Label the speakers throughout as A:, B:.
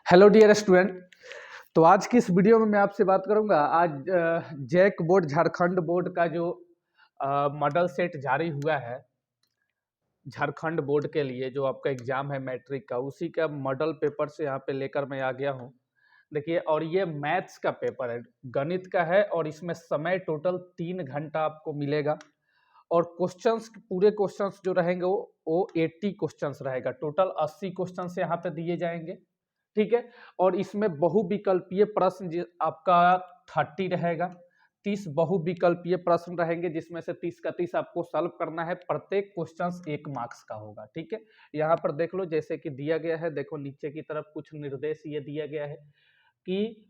A: Hello dear student. तो आज की इस वीडियो में मैं आपसे बात करूंगा। आज जैक बोर्ड झारखंड बोर्ड का जो मॉडल सेट जारी हुआ है झारखंड बोर्ड के लिए, जो आपका एग्जाम है मैट्रिक का, उसी का मॉडल पेपर से यहाँ पे लेकर मैं आ गया हूँ। देखिए, और ये मैथ्स का पेपर है, गणित का है, और इसमें समय टोटल 3 घंटा आपको मिलेगा। और क्वेश्चंस, पूरे क्वेश्चंस जो रहेंगे वो 80 क्वेश्चंस रहेगा। टोटल 80 क्वेश्चंस यहाँ पे दिए जाएंगे, ठीक है। और इसमें बहुविकल्पीय प्रश्न आपका 30 रहेगा। 30 बहुविकल्पीय प्रश्न रहेंगे, जिसमें से 30 का 30 आपको सॉल्व करना है। प्रत्येक क्वेश्चन 1 मार्क्स का होगा, ठीक है। यहाँ पर देख लो, जैसे कि दिया गया है, देखो नीचे की तरफ कुछ निर्देश ये दिया गया है कि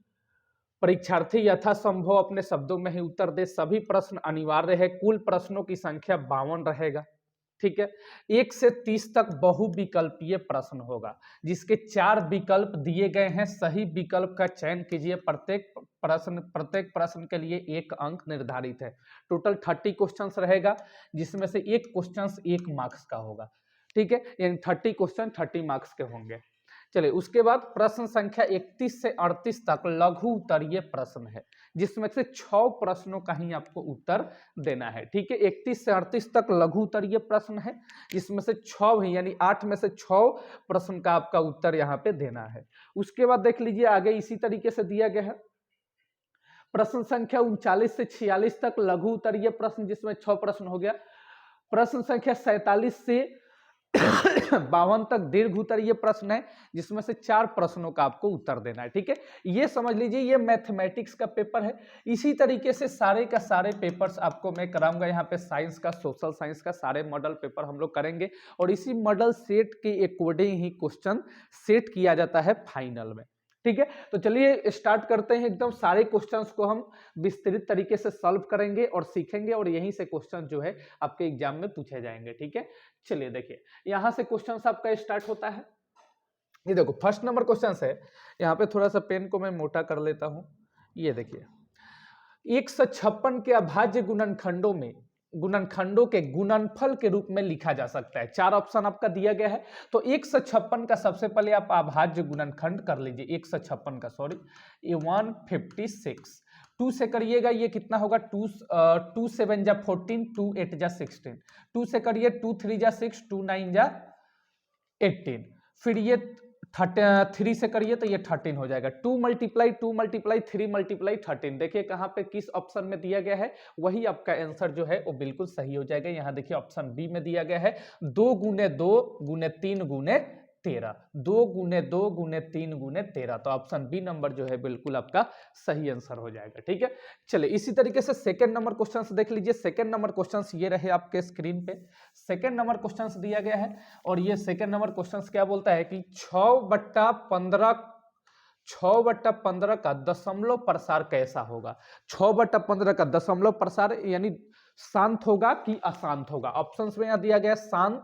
A: परीक्षार्थी यथासंभव अपने शब्दों में ही उत्तर दे। सभी प्रश्न अनिवार्य है। कुल प्रश्नों की संख्या 52 रहेगा, ठीक है। 1 से 30 तक बहुविकल्पीय प्रश्न होगा, जिसके 4 विकल्प दिए गए हैं। सही विकल्प का चयन कीजिए। प्रत्येक प्रश्न के लिए 1 अंक निर्धारित है। टोटल 30 क्वेश्चंस रहेगा, जिसमें से एक क्वेश्चंस 1 मार्क्स का होगा, ठीक है। यानी 30 क्वेश्चन 30 मार्क्स के होंगे। चलिए, उसके बाद प्रश्न संख्या 31 से 38 तक लघु उत्तरीय प्रश्न है, जिसमें से 6 प्रश्नों का ही आपको उत्तर देना है, ठीक है। 31 से 38 तक लघु उत्तरीय प्रश्न है, जिसमें से 6 ही, यानी 8 में से 6 प्रश्न का आपका उत्तर यहाँ पे देना है। उसके बाद देख लीजिए आगे इसी तरीके से दिया गया है। प्रश्न संख्या 39 से 46 तक लघु उत्तरीय प्रश्न, जिसमें 6 प्रश्न हो गया। प्रश्न संख्या 47 से 52 तक दीर्घ उत्तरीय प्रश्न है, जिसमें से 4 प्रश्नों का आपको उत्तर देना है, ठीक है। ये समझ लीजिए, ये मैथमेटिक्स का पेपर है। इसी तरीके से सारे का सारे पेपर्स आपको मैं कराऊंगा। यहाँ पे साइंस का, सोशल साइंस का सारे मॉडल पेपर हम लोग करेंगे, और इसी मॉडल सेट के अकॉर्डिंग ही क्वेश्चन सेट किया जाता है फाइनल में, ठीक है। तो चलिए स्टार्ट करते हैं। एकदम सारे क्वेश्चंस को हम विस्तृत तरीके से सॉल्व करेंगे और सीखेंगे, और यहीं से क्वेश्चन जो है आपके एग्जाम में पूछे जाएंगे, ठीक है। चलिए देखिए, यहां से क्वेश्चन आपका स्टार्ट होता है। ये देखो, फर्स्ट नंबर क्वेश्चन है। यहाँ पे थोड़ा सा पेन को मैं मोटा कर लेता हूं। ये देखिए, 156 के अभाज्य गुणनखंडों के गुणनफल के रूप में लिखा जा सकता है। 4 ऑप्शन आपका दिया गया है। तो 156 का सबसे पहले आप अभाज्य गुणनखंड कर लीजिए। 156 का, सॉरी, ये 156 2 से करिएगा, ये कितना होगा? 2 7 जा 14, 2 8 जा 16। 2 से करिए, 2 3 जा 6, 2 9 जा 18। फिर ये 3 से करिए तो ये 13 हो जाएगा। 2 मल्टीप्लाई 3 मल्टीप्लाई 13। देखिए कहाँ पे किस ऑप्शन में दिया गया है, वही आपका आंसर जो है वो बिल्कुल सही हो जाएगा। यहाँ देखिए ऑप्शन बी में दिया गया है 2 गुने 2 गुने 3 गुने 13। 2 गुने 2 गुने 3 गुने 13। तो ऑप्शन बी नंबर जो है बिल्कुल आपका सही आंसर हो जाएगा, ठीक है। चलिए, इसी तरीके से सेकंड नंबर क्वेश्चन देख लीजिए। सेकंड नंबर क्वेश्चन ये रहे आपके स्क्रीन पे। सेकंड नंबर क्वेश्चन दिया गया है, और ये सेकंड नंबर क्वेश्चन क्या बोलता है कि 6/15 का दशमलव प्रसार कैसा होगा? 6/15 का दशमलव प्रसार यानी शांत होगा कि अशांत होगा? ऑप्शंस में यहां दिया गया शांत,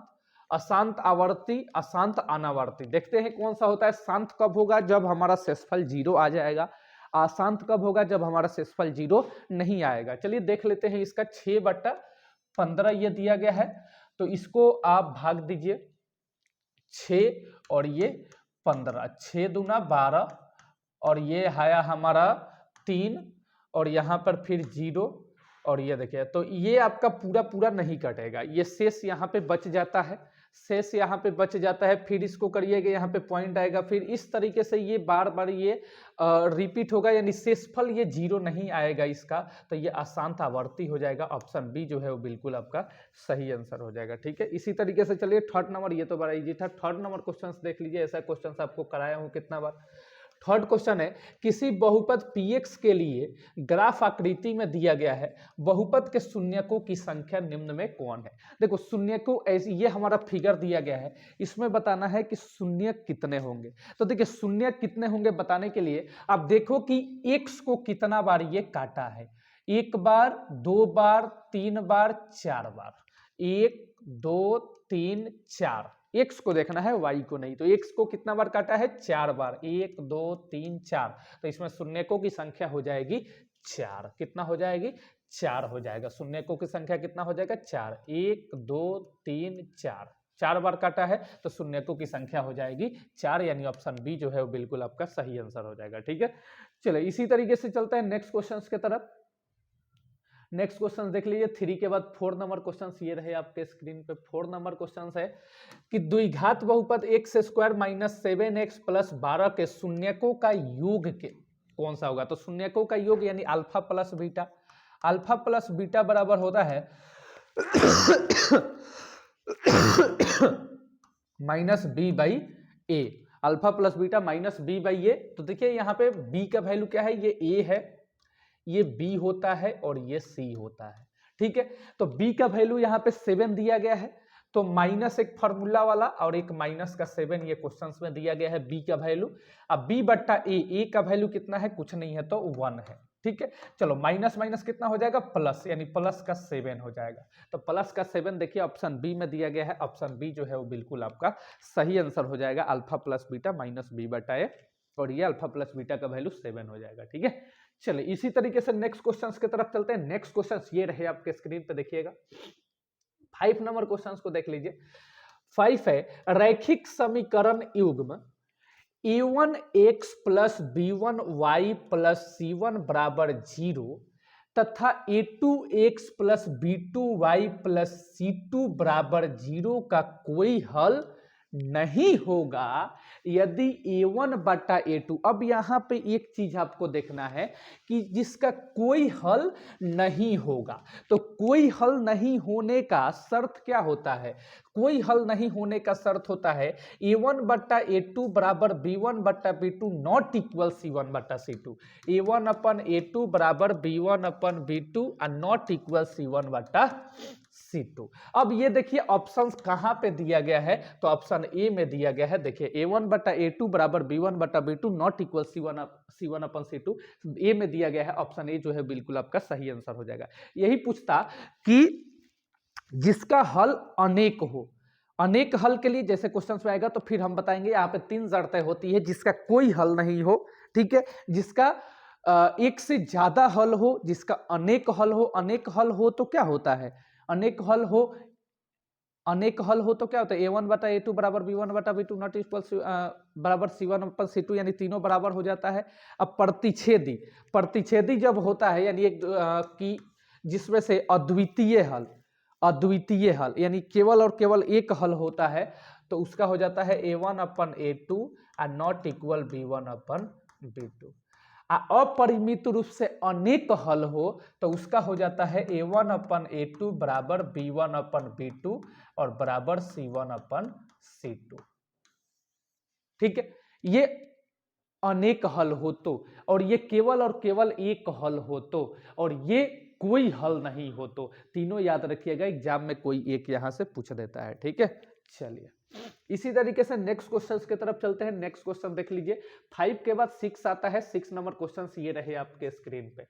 A: अशांत आवर्ती, अशांत अनावर्ती। देखते हैं कौन सा होता है। शांत कब होगा? जब हमारा शेषफल 0 आ जाएगा। अशांत कब होगा? जब हमारा शेषफल 0 नहीं आएगा। चलिए देख लेते हैं इसका। 6/15 ये दिया गया है, तो इसको आप भाग दीजिए 6 और ये 15। 6 दूना 12, और ये आया हमारा 3, और यहाँ पर फिर 0, और ये देखिए, तो ये आपका पूरा पूरा नहीं कटेगा, ये शेष यहाँ पे बच जाता है। शेष यहाँ पे बच जाता है। फिर इसको करिएगा, यहाँ पे पॉइंट आएगा। फिर इस तरीके से ये बार बार ये रिपीट होगा, यानी शेषफल ये 0 नहीं आएगा इसका, तो ये अशांत आवर्ती हो जाएगा। ऑप्शन बी जो है वो बिल्कुल आपका सही आंसर हो जाएगा, ठीक है। इसी तरीके से चलिए थर्ड नंबर, ये तो बड़ा इजी था। थर्ड नंबर क्वेश्चन देख लीजिए। ऐसा क्वेश्चन आपको कराया हूँ कितना बार। थर्ड क्वेश्चन है, किसी बहुपद px के लिए ग्राफ आकृति में दिया गया है, बहुपद के शून्यकों की संख्या निम्न में कौन है? देखो, शून्यकों ऐसे, ये हमारा फिगर दिया गया है, इसमें बताना है कि शून्य कितने होंगे। तो देखिए, शून्य कितने होंगे बताने के लिए आप देखो कि x को कितना बार ये काटा है। 1 बार, 2 बार, 3 बार, 4 बार। 1 2 3 4। x को देखना है, y को नहीं। तो x को कितना बार काटा है? 4 बार। 1 2 3 4। तो इसमें शून्यकों की संख्या हो जाएगी 4। कितना हो जाएगी? 4 हो जाएगा। शून्यकों की संख्या कितना हो जाएगा? 4। 1 2 3 4। 4 बार काटा है तो शून्यकों की संख्या हो जाएगी 4, यानी ऑप्शन बी जो है वो बिल्कुल आपका सही आंसर हो जाएगा। ठीक है, चलिए इसी तरीके से चलते हैं नेक्स्ट क्वेश्चन की तरफ। नेक्स्ट क्वेश्चन देख लीजिए, 3 के बाद 4 नंबर क्वेश्चन ये रहे आपके स्क्रीन पे। 4 नंबर क्वेश्चन है कि द्विघात बहुपद x square minus 7x plus 12 के शून्यकों का योग के कौन सा होगा। तो शून्यकों का योग यानी alpha plus beta, alpha plus beta बराबर होता है minus b by a, alpha plus beta minus b by a. तो देखिए यहाँ पे बी का वैल्यू क्या है, ये ए है, ये बी होता है और ये सी होता है। ठीक है, तो बी का वैल्यू यहाँ पे 7 दिया गया है, तो माइनस एक फार्मूला वाला और एक माइनस का 7 ये क्वेश्चंस में दिया गया है बी का वैल्यू। अब बी बट्टा ए का वैल्यू कितना है, कुछ नहीं है तो 1 है। ठीक है, चलो माइनस माइनस कितना हो जाएगा, प्लस, यानी प्लस का 7 हो जाएगा। तो प्लस का 7 देखिए ऑप्शन बी में दिया गया है, ऑप्शन बी जो है वो बिल्कुल आपका सही आंसर हो जाएगा, alpha plus beta minus B बटा ए, और ये अल्फा प्लस बीटा का वैल्यू 7 हो जाएगा। ठीक है, चलिए इसी तरीके से नेक्स्ट क्वेश्चन की तरफ चलते हैं। नेक्स्ट क्वेश्चन ये रहे आपके स्क्रीन पे, देखिएगा 5 नंबर क्वेश्चन को देख लीजिए। 5 है, रैखिक समीकरण युग्म a1x plus b1y plus c1 बराबर 0 तथा a2x plus b2y plus c2 बराबर 0 का कोई हल नहीं होगा यदि a1 बटा a2। अब यहां पे एक चीज आपको देखना है कि जिसका कोई हल नहीं होगा, तो कोई हल नहीं होने का शर्त क्या होता है, कोई हल नहीं होने का शर्त होता है a1 बट्टा a2 बराबर b1 बट्टा b2 नॉट इक्वल c1 बट्टा c2, a1 अपन a2 बराबर b1 अपन b2 और नॉट इक्वल c1 बट्टा c2। अब ये देखिए ऑप्शंस कहां पे दिया गया है, तो ऑप्शन ए में दिया गया है। देखिए a1 बटा a2 बराबर b1 बटा b2 not equal c1 upon c2, ए में दिया गया है, ऑप्शन ए जो है बिल्कुल आपका सही आंसर हो जाएगा। यही पूछता कि जिसका हल अनेक हो, अनेक हल के लिए जैसे क्वेश्चन में आएगा तो फिर हम बताएंगे, यहाँ पे 3 शर्तें होती है, जिसका कोई हल नहीं हो, ठीक है, जिसका एक से ज्यादा हल हो, जिसका अनेक हल हो। अनेक हल हो तो क्या होता है, अनेक हल हो, अनेक हल हो तो क्या होता है, a1 बटा a2 बराबर b1 बटा b2 नॉट इक्वल बराबर c1 अपन c2, यानी तीनों बराबर हो जाता है। अब प्रतिच्छेदी, प्रतिच्छेदी जब होता है यानी एक कि जिसमें से अद्वितीय हल, अद्वितीय हल यानी केवल और केवल एक हल होता है, तो उसका हो जाता है a1 अपन a2 और not equal b1 upon b2। अपरिमित रूप से अनेक हल हो तो उसका हो जाता है a1 अपन a2 बराबर b1 अपन b2 और बराबर c1 अपन c2। ठीक है, ये अनेक हल हो तो, और ये केवल और केवल एक हल हो तो, और ये कोई हल नहीं हो तो। तीनों याद रखिएगा, एग्जाम में कोई एक यहां से पूछ देता है। ठीक है, चलिए इसी तरीके से नेक्स्ट क्वेश्चन की तरफ चलते हैं। नेक्स्ट क्वेश्चन देख लीजिए, 5 के बाद 6 आता है। 6 नंबर क्वेश्चन ये रहे आपके स्क्रीन पे।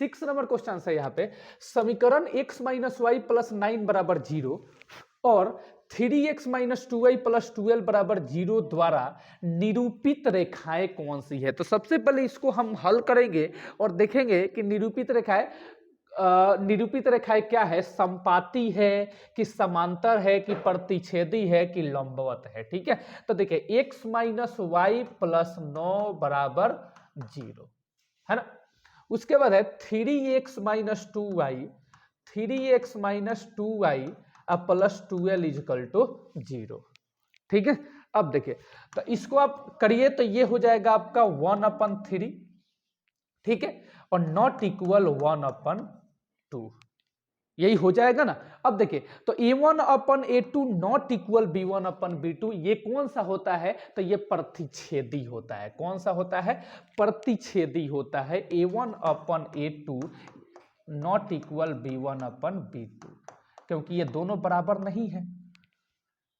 A: 6 नंबर क्वेश्चन है यहाँ पे, समीकरण x माइनस वाई प्लस 9 बराबर 0 और 3x माइनस 2y प्लस 12 बराबर 0 द्वारा निरूपित रेखाएं कौन सी है। तो सबसे पहले इसको हम हल करेंगे और देखेंगे कि निरूपित रेखाएं, निरूपित रेखाएं क्या है, संपाती है कि समांतर है कि प्रतिच्छेदी है कि लंबवत है। ठीक है, तो देखिए x माइनस वाई प्लस 9 बराबर 0 है ना। उसके बाद है 3x minus 2y, 3x minus 2y plus 12 equal to 0। ठीक है, अब देखिए तो इसको आप करिए तो ये हो जाएगा आपका 1 अपन 3, ठीक है, और नॉट इक्वल 1 अपन 2, यही हो जाएगा ना। अब देखिए तो a1 upon a2 not equal b1 upon b2, ये कौन सा होता है, तो ये प्रतिच्छेदी होता है। कौन सा होता है, प्रतिच्छेदी होता है। a1 upon a2 not equal b1 upon b2, क्योंकि ये दोनों बराबर नहीं है,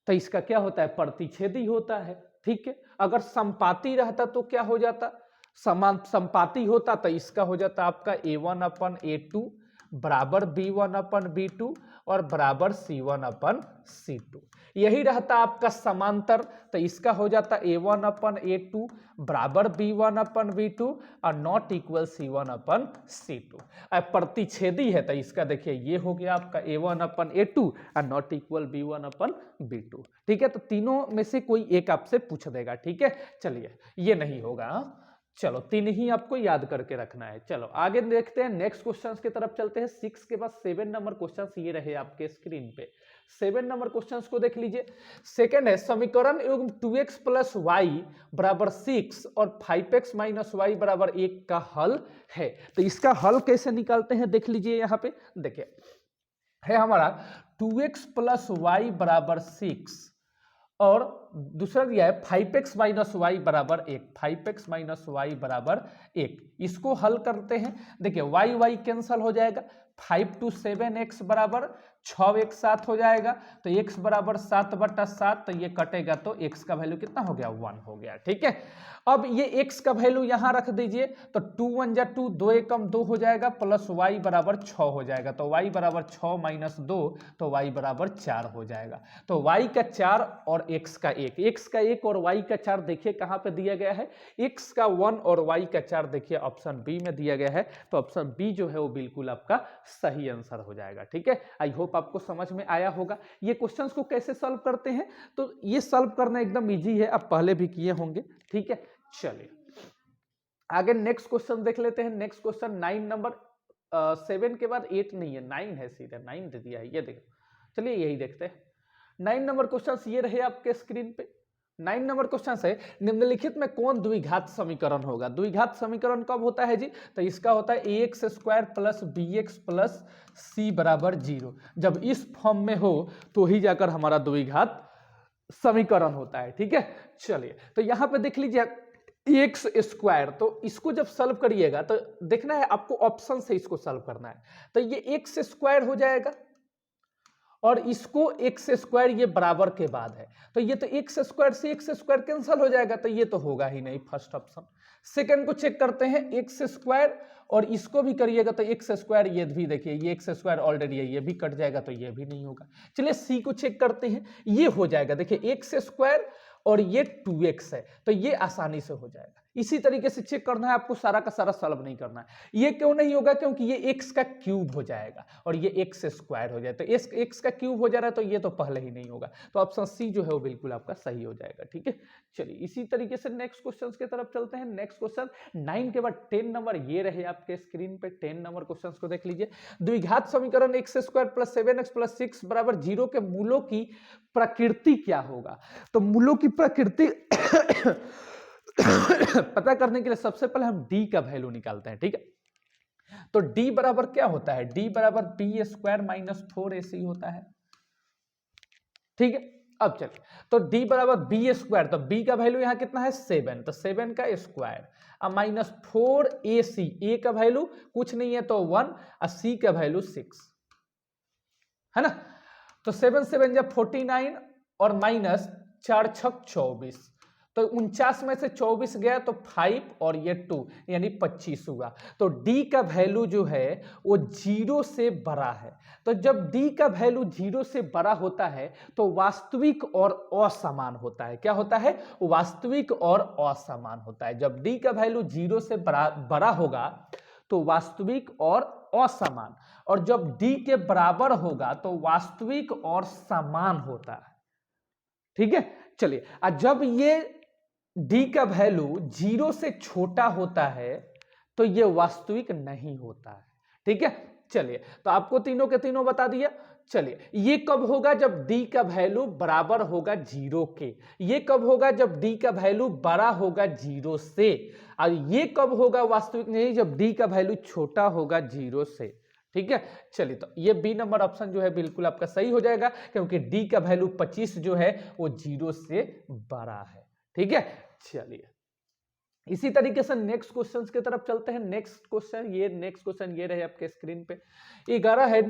A: तो इसका क्या होता है, प्रतिच्छेदी होता है। ठीक है, अगर संपाती रहता तो क्या हो जाता, संपाती होता तो इसका हो जाता आपका a1 अपन a2 बराबर b1 अपन b2, और बराबर C1 अपन C2। यही रहता आपका समांतर, तो इसका हो जाता A1 अपन A2 बराबर B1 अपन B2 और not equal C1 upon C2। अब प्रतिच्छेदी है तो इसका देखिए ये हो गया आपका A1 अपन A2 और not equal B1 upon B2। ठीक है, तो तीनों में से कोई एक आपसे पूछ देगा। ठीक है, चलिए ये नहीं होगा। हाँ? चलो तीन ही आपको याद करके रखना है। चलो आगे देखते हैं, नेक्स्ट क्वेश्चंस की तरफ चलते हैं। 6 के बाद 7 नंबर क्वेश्चंस ये रहे आपके स्क्रीन पे। 7 नंबर क्वेश्चंस को देख लीजिए। सेकंड है, समीकरण एवं 2x प्लस वाई बराबर 6 और 5x माइनस वाई बराबर 1 का हल है। तो इसका हल कैसे निकालते हैं देख लीजिए। यहाँ पे देखिए है हमारा 2x प्लस वाई बराबर 6 और दूसरा दिया है 5x माइनस वाई बराबर 1, 5x माइनस वाई बराबर 1। इसको हल करते हैं। देखिए वाई वाई कैंसल हो जाएगा, 5 to 7x बराबर 6x 7 हो जाएगा, तो x बराबर 7/7, तो ये कटेगा तो x का वैल्यू कितना हो गया 1 हो गया। ठीक है, अब ये x का वैल्यू यहां रख दीजिए, तो 2 1 जा 2, 2 एकम 2 हो जाएगा, प्लस y बराबर 6 हो जाएगा, तो y बराबर 6 माइनस 2, तो y बराबर 4 हो जाएगा। तो y का 4 और x का 1, x का 1 और y का 4 देखिए कहां पे दिया गया है, x का 1 और y का 4 देखिए ऑप्शन बी में दिया गया है, तो ऑप्शन बी जो है वो बिल्कुल आपका सही आंसर हो जाएगा। ठीक है, आई होप आपको समझ में आया होगा। ये क्वेश्चंस को कैसे सॉल्व करते हैं, तो ये सॉल्व करना एकदम इजी है, आप पहले भी किए होंगे। ठीक है, चलिए आगे नेक्स्ट क्वेश्चन देख लेते हैं। नेक्स्ट क्वेश्चन 9 नंबर, 7 के बाद 8 नहीं है, 9 है, सीधे 9 दे दिया है, ये देखो। चलिए यही देखते हैं। 9 नंबर क्वेश्चन ये रहे आपके स्क्रीन पे। 9 नंबर क्वेश्चन है, निम्नलिखित में कौन द्विघात समीकरण होगा। द्विघात समीकरण कब होता है जी, तो इसका होता है ax square plus bx plus c बराबर 0। जब इस फॉर्म में हो तो ही जाकर हमारा द्विघात समीकरण होता है। ठीक है, चलिए तो यहां पे देख लीजिए एक्स स्क्वायर, तो इसको जब सॉल्व करिएगा तो देखना है आपको ऑप्शन से इसको सॉल्व करना है, तो ये एक्स स्क्वायर हो जाएगा और इसको एक्स स्क्वायर ये बराबर के बाद है, तो ये तो एक्स स्क्वायर से एक्स स्क्वायर कैंसिल हो जाएगा, तो ये तो होगा ही नहीं, फर्स्ट ऑप्शन। सेकंड को चेक करते हैं, एक्स स्क्वायर और इसको भी करिएगा तो एक्स स्क्वायर, ये भी देखिए ये एक्स स्क्वायर ऑलरेडी है, ये भी कट जाएगा तो ये भी नहीं होगा। चलिए सी को चेक करते हैं, ये हो जाएगा, देखिए एक्स स्क्वायर और ये 2x है, तो ये आसानी से हो जाएगा। इसी तरीके से चेक करना है आपको, सारा का सारा सॉल्व नहीं करना है। ये क्यों नहीं होगा, क्योंकि ये x का क्यूब हो जाएगा और ये x स्क्वायर हो जाए, तो x का क्यूब हो जा रहा है, तो ये तो पहले ही नहीं होगा, तो ऑप्शन सी जो है वो बिल्कुल आपका सही हो जाएगा। ठीक है, चलिए इसी तरीके से नेक्स्ट क्वेश्चन की तरफ चलते हैं। नेक्स्ट क्वेश्चन 9 के बाद 10 नंबर ये रहे आपके स्क्रीन पे। 10 नंबर क्वेश्चन को देख लीजिए। द्विघात समीकरण x square plus 7x plus 6 बराबर 0 के मूलों की प्रकृति क्या होगा। तो मूलों की प्रकृति पता करने के लिए सबसे पहले हम d का वैल्यू निकालते हैं। ठीक है, तो d बराबर क्या होता है, d बराबर बी स्क्वायर माइनस 4ac होता है। ठीक है, अब चलिए तो d बराबर बी स्क्वायर, तो b का वैल्यू यहां कितना है 7, तो 7 का स्क्वायर अब माइनस 4ac, a का वैल्यू कुछ नहीं है तो 1 और c का वैल्यू 6 है ना, तो 7 7 जब 49 और माइनस 4 6 24, तो 49 में से 24 गया तो 5 और ये 2 यानी 25 हुआ। तो d का वैल्यू जो है वो 0 से बड़ा है, तो जब d का वैल्यू 0 से बड़ा होता है तो वास्तविक और असमान होता है। क्या होता है, वास्तविक और असमान होता है। जब d का वैल्यू 0 से बड़ा होगा तो वास्तविक और असमान, और जब d के बराबर होगा तो वास्तविक और समान होता है। ठीक है, चलिए जब ये d का वैल्यू 0 से छोटा होता है तो ये वास्तविक नहीं होता है। ठीक है, चलिए तो आपको तीनों के तीनों बता दिया। चलिए ये कब होगा, जब d का वैल्यू बराबर होगा 0 के। ये कब होगा, जब d का वैल्यू बड़ा होगा 0 से। और ये कब होगा वास्तविक नहीं, जब d का वैल्यू छोटा होगा 0 से। ठीक है, चलिए तो ये बी नंबर ऑप्शन जो है बिल्कुल आपका सही हो जाएगा, क्योंकि d का वैल्यू 25 जो है वो 0 से बड़ा है। ठीक है, चलिए इसी तरीके से नेक्स्ट क्वेश्चन की तरफ चलते हैं। नेक्स्ट क्वेश्चन ये रहे आपके स्क्रीन पे। 11 है,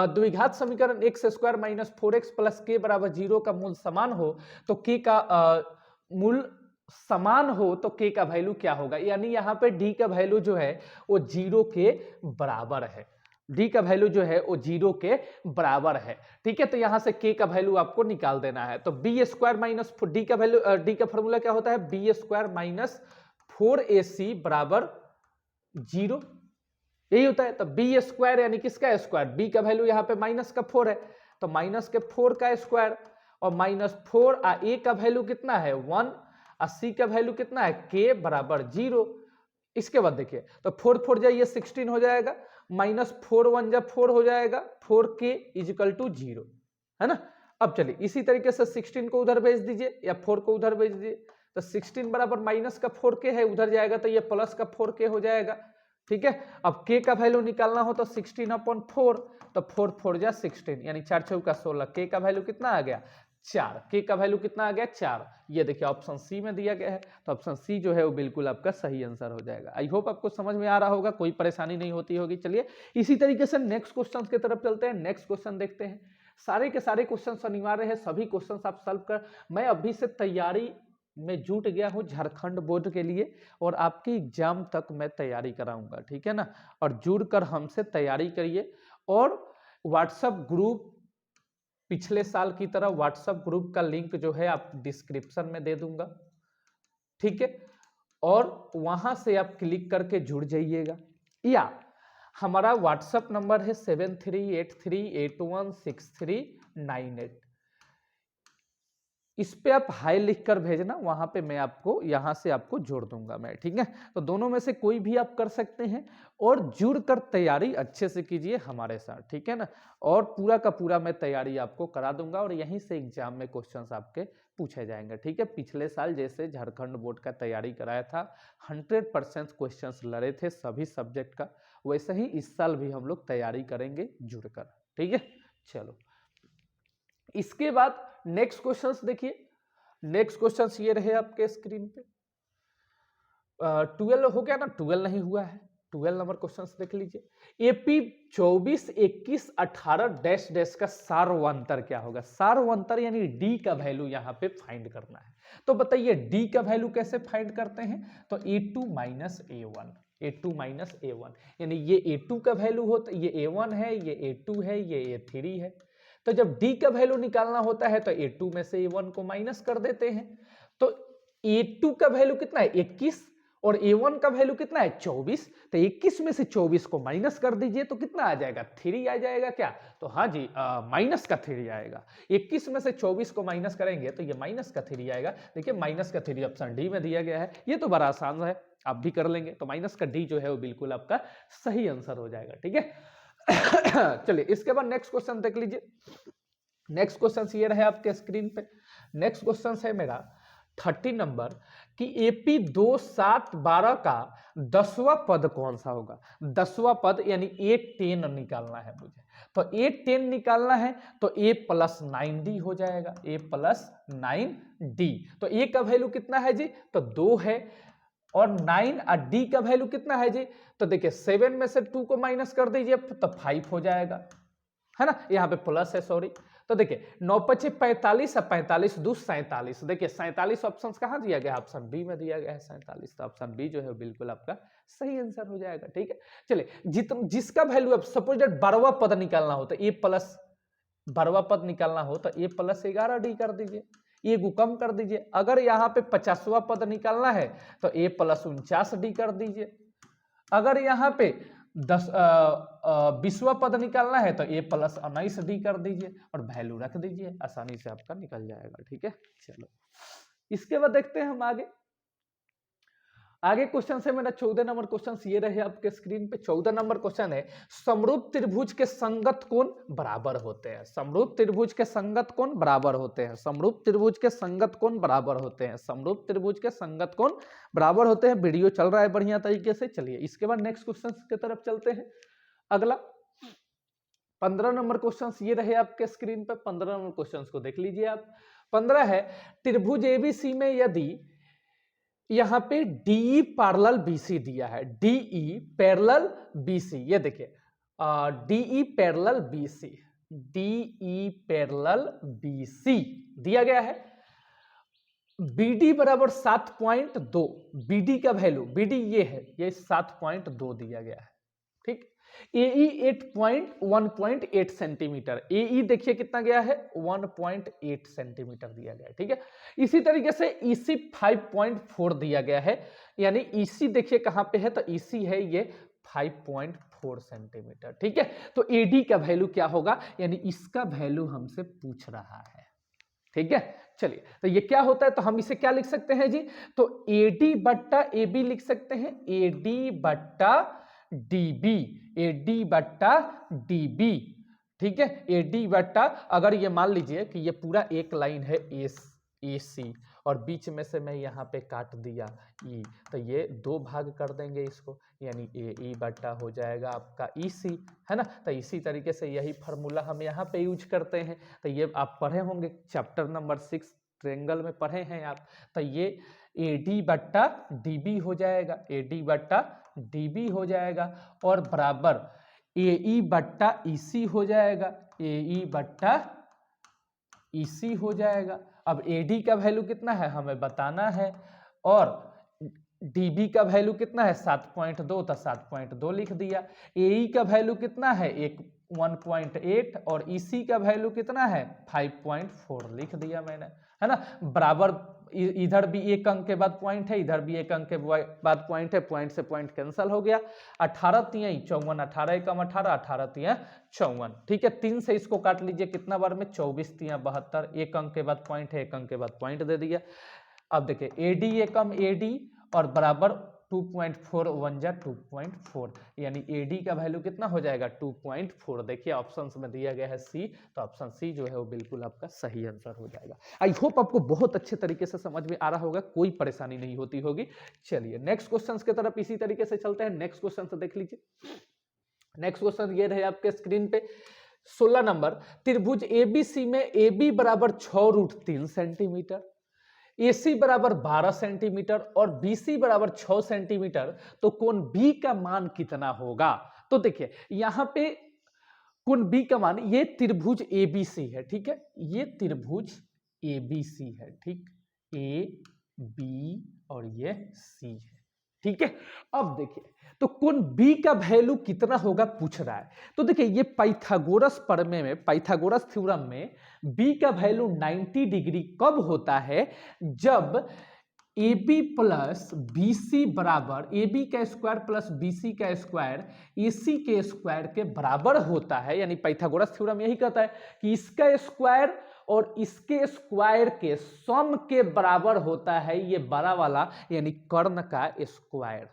A: द्विघात समीकरण x square minus 4x plus के बराबर 0 का मूल समान हो तो के का मूल समान हो तो के का वैल्यू क्या होगा। यानी यहाँ पे d का वैल्यू जो है वो 0 के बराबर है। डी का वैल्यू जो है वो 0 के बराबर है। ठीक है, तो यहां से के का वैल्यू आपको निकाल देना है। तो बी स्क्वायर माइनस डी का वैल्यू, डी का फॉर्मूला क्या होता है, बी स्क्वायर माइनस 4ac बराबर 0, यही होता है। तो बी स्क्वायर यानी किसका स्क्वायर, बी का वैल्यू यहाँ पे माइनस का 4 है, तो माइनस के 4 का स्क्वायर, और माइनस 4 ए का वैल्यू कितना है 1, और सी का वैल्यू कितना है के बराबर 0। इसके बाद देखिए, तो 4 4 जाइए 16 हो जाएगा, माइनस 4 1 जा 4 हो जाएगा, 4k इजिकल टू 0, है ना। अब चलिए इसी तरीके से 16 को उधर भेज दीजिए या 4 को उधर भेज दीजिए, तो 16 बराबर माइनस का 4k है, उधर जाएगा तो ये प्लस का 4k हो जाएगा। ठीक है, अब k का वैल्यू निकालना हो तो 16/4, तो 4 4 जा 16 यानी 4 चौका 16, k का वैल्यू कितना आ गया 4, k का वैल्यू कितना आ गया 4। ये देखिए ऑप्शन सी में दिया गया है, तो ऑप्शन सी जो है वो बिल्कुल आपका सही आंसर हो जाएगा। आई होप आपको समझ में आ रहा होगा, कोई परेशानी नहीं होती होगी। चलिए इसी तरीके से नेक्स्ट क्वेश्चन की तरफ चलते हैं। नेक्स्ट क्वेश्चन देखते हैं। सारे के सारे क्वेश्चन अनिवार्य है, सभी क्वेश्चन आप सॉल्व कर, मैं अभी से तैयारी में जुट गया हूं झारखंड बोर्ड के लिए, और आपके एग्जाम तक मैं तैयारी कराऊंगा। ठीक है ना, और जुड़कर हमसे तैयारी करिए। और व्हाट्सएप ग्रुप, पिछले साल की तरह व्हाट्सएप ग्रुप का लिंक जो है आप डिस्क्रिप्शन में दे दूंगा। ठीक है, और वहां से आप क्लिक करके जुड़ जाइएगा, या हमारा व्हाट्सएप नंबर है 7383816398, इस पे आप हाई लिख कर भेजना, वहां पे मैं आपको यहां से आपको जोड़ दूंगा मैं। ठीक है, तो दोनों में से कोई भी आप कर सकते हैं, और जुड़कर तैयारी अच्छे से कीजिए हमारे साथ। ठीक है ना, और पूरा का पूरा मैं तैयारी आपको करा दूंगा, और यहीं से एग्जाम में क्वेश्चंस आपके पूछे जाएंगे। ठीक है, पिछले साल जैसे झारखंड बोर्ड का तैयारी कराया था, 100% क्वेश्चंस लड़े थे सभी सब्जेक्ट का, वैसे ही इस साल भी हम लोग तैयारी करेंगे जुड़कर। ठीक है, चलो इसके बाद नेक्स्ट क्वेश्चंस देखिए। नेक्स्ट क्वेश्चंस ये रहे आपके स्क्रीन पे। 12 हो गया ना, 12 नहीं हुआ है, 12 नंबर क्वेश्चंस देख लीजिए। एपी 24 21 18 डैश डैश का सार्वंतर क्या होगा। सार्वंतर यानी डी का वैल्यू यहाँ पे फाइंड करना है। तो बताइए डी का वैल्यू कैसे फाइंड करते हैं, तो a2 minus a1, a2 minus a1, यानी ये a2 का वैल्यू होता है, ये a1 है, ये a2 है, ये a3 है। तो जब d का वैल्यू निकालना होता है तो a2 में से a1 को माइनस कर देते हैं। तो a2 का वैल्यू कितना है 21, और a1 का वैल्यू कितना है 24, तो 21 में से 24 को माइनस कर दीजिए तो कितना आ जाएगा 3 आ जाएगा क्या, तो हाँ जी माइनस का 3 आएगा। 21 में से 24 को माइनस करेंगे तो ये माइनस का 3 आएगा। देखिए माइनस का 3 ऑप्शन डी में दिया गया है, ये तो बड़ा आसान है, आप भी कर लेंगे। तो माइनस का डी जो है वो बिल्कुल आपका सही आंसर हो जाएगा। ठीक है, चलिए इसके बाद नेक्स्ट क्वेश्चन देख लीजिए। नेक्स्ट क्वेश्चन ये रहे आपके स्क्रीन पे। नेक्स्ट क्वेश्चन है मेरा 30 नंबर कि एपी 2 7 12 का 10वां पद कौन सा होगा। 10वां पद यानी A10 निकालना है मुझे, तो A10 निकालना है तो A प्लस 9D हो जाएगा, A प्लस 9D। तो A का वैल्यू कितना है जी, तो 2 है, और 9 और D का वैल्यू कितना है जी, तो देखिए 7 में से 2 को माइनस कर दीजिए तो 5 हो जाएगा, है ना, यहाँ पे प्लस है सॉरी। तो देखिए 9 पचे 45 और 45 2 47, देखिए 47 ऑप्शन कहाँ दिया गया, ऑप्शन बी में दिया गया है 47, तो ऑप्शन बी जो है बिल्कुल आपका सही आंसर हो जाएगा। ठीक है, चलिए जिसका वैल्यू अब सपोज दैट 12वां पद निकालना हो तो A प्लस 12वां पद निकालना हो तो A प्लस 11D कर दीजिए, ये को कम कर दीजिए। अगर यहाँ पे 50वां पद निकालना है तो A प्लस 49D कर दीजिए। अगर यहाँ पे 20वां पद निकालना है तो A प्लस 19D कर दीजिए और वैल्यू रख दीजिए, आसानी से आपका निकल जाएगा। ठीक है, चलो इसके बाद देखते हैं हम आगे क्वेश्चन से मेरा 14 नंबर क्वेश्चन ये रहे आपके स्क्रीन पे। 14 नंबर क्वेश्चन है समरूप त्रिभुज के संगत कोण बराबर होते हैं। समरूप त्रिभुज के संगत कोण बराबर होते हैं। समरूप त्रिभुज के संगत कोण बराबर होते हैं। समरूप त्रिभुज के संगत कोण बराबर होते हैं। वीडियो चल रहा है बढ़िया तरीके से। चलिए इसके बाद नेक्स्ट क्वेश्चन की तरफ चलते हैं। अगला 15 नंबर क्वेश्चन ये रहे आपके स्क्रीन पे। 15 नंबर क्वेश्चन को देख लीजिए आप। 15 है त्रिभुज एबीसी में यदि यहां पे DE पैरेलल BC दिया है, DE पैरेलल BC, ये देखिए DE parallel BC, DE parallel BC दिया गया है। BD बराबर 7.2, BD का वैल्यू, BD ये है, ये 7.2 दिया गया है। ठीक, AE 1.8 सेंटीमीटर, AE देखिए कितना गया है 1.8 सेंटीमीटर दिया गया है, ठीक है। इसी तरीके से EC 5.4 दिया गया है, यानी EC देखिए कहां पे है, तो EC है ये 5.4 सेंटीमीटर, ठीक है। तो AD का वैल्यू क्या होगा, यानी इसका वैल्यू हमसे पूछ रहा है, ठीक है। चलिए, तो ये क्या होता है, तो हम इसे क्या लिख सकते हैं जी, तो AD बट्टा AB लिख सकते हैं, AD बट्टा DB, AD बट्टा DB, ठीक है। AD बट्टा, अगर ये मान लीजिए कि ये पूरा एक लाइन है AC और बीच में से मैं यहाँ पे काट दिया E, तो ये दो भाग कर देंगे इसको, यानी AE बट्टा हो जाएगा आपका EC, है ना। तो इसी तरीके से यही फार्मूला हम यहाँ पे यूज करते हैं। तो ये आप पढ़े होंगे चैप्टर नंबर 6 ट्रायंगल में पढ़े हैं आप। तो ये AD बट्टा DB हो जाएगा, AD बट्टा DB हो जाएगा, और बराबर AE बट्टा EC हो जाएगा, AE बट्टा EC हो जाएगा। अब AD का वैल्यू कितना है हमें बताना है, और DB का वैल्यू कितना है 7.2, तो 7.2 लिख दिया। AE का वैल्यू कितना है 1.8, और EC का वैल्यू कितना है 5.4 लिख दिया मैंने, है ना। बराबर इधर भी एक अंक के बाद पॉइंट है, इधर भी एक अंक के बाद पॉइंट है, पॉइंट से पॉइंट कैंसिल हो गया। 18 तियाई 54, 18 एकम 18, 18 तिया 54, ठीक है। 3 से इसको काट लीजिए, कितना बार में 24 तिया 72, एक अंक के बाद पॉइंट है, एक अंक के बाद पॉइंट दे दिया। अब देखिए AD एकम AD और बराबर 2.4 1 जा 2.4, यानी AD का वैल्यू कितना हो जाएगा 2.4। देखिए ऑप्शंस में दिया गया है C, तो ऑप्शन C जो है वो बिल्कुल आपका सही आंसर हो जाएगा। आई होप आपको बहुत अच्छे तरीके से समझ में आ रहा होगा, कोई परेशानी नहीं होती होगी। चलिए नेक्स्ट क्वेश्चन की तरफ इसी तरीके से चलते हैं। नेक्स्ट क्वेश्चन से देख लीजिए। नेक्स्ट क्वेश्चन ये रहे आपके स्क्रीन पे 16 नंबर, त्रिभुज ABC में AB बराबर 6√3 सेंटीमीटर, AC बराबर 12 सेंटीमीटर और BC बराबर 6 सेंटीमीटर, तो कोण B का मान कितना होगा। तो देखिए यहां पे कोण B का मान, ये त्रिभुज ABC है, ठीक है, ये त्रिभुज ABC है, ठीक, A B और ये C है, ठीक है। अब देखिए तो कोण B का वैल्यू कितना होगा पूछ रहा है। तो देखिए ये पाइथागोरस प्रमेय में, पाइथागोरस थ्योरम में B का वैल्यू 90 डिग्री कब होता है, जब AB प्लस BC बराबर, AB का स्क्वायर प्लस BC का स्क्वायर AC के स्क्वायर के बराबर होता है। यानी पाइथागोरस थ्योरम यही कहता है कि इसका स्क्वायर और इसके स्क्वायर के सम के बराबर होता है ये बड़ा वाला, यानी कर्ण का स्क्वायर,